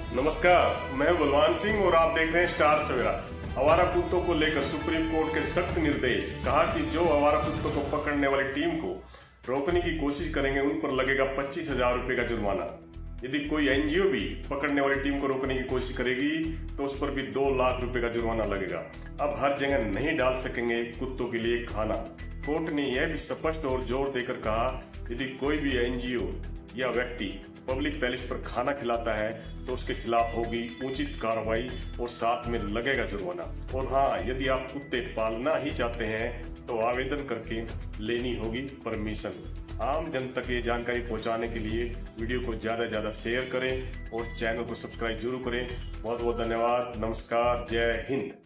नमस्कार, मैं बलवान सिंह और आप देख रहे हैं स्टार सवेरा। आवारा कुत्तों को लेकर सुप्रीम कोर्ट के सख्त निर्देश। कहा कि जो आवारा कुत्तों को पकड़ने वाली टीम को रोकने की कोशिश करेंगे उन पर लगेगा 25,000 रुपए का जुर्माना। यदि कोई एनजीओ भी पकड़ने वाली टीम को रोकने की कोशिश करेगी तो उस पर भी 2 लाख रुपए का जुर्माना लगेगा। अब हर जगह नहीं डाल सकेंगे कुत्तों के लिए खाना। कोर्ट ने यह भी स्पष्ट और जोर देकर कहा, यदि कोई भी एनजीओ या व्यक्ति पब्लिक पैलेस पर खाना खिलाता है तो उसके खिलाफ होगी उचित कार्रवाई और साथ में लगेगा जुर्माना। और हाँ, यदि आप कुत्ते पालना ही चाहते हैं तो आवेदन करके लेनी होगी परमिशन। आम जनता को ये जानकारी पहुंचाने के लिए वीडियो को ज्यादा से ज्यादा शेयर करें और चैनल को सब्सक्राइब जरूर करें। बहुत बहुत धन्यवाद। नमस्कार, जय हिंद।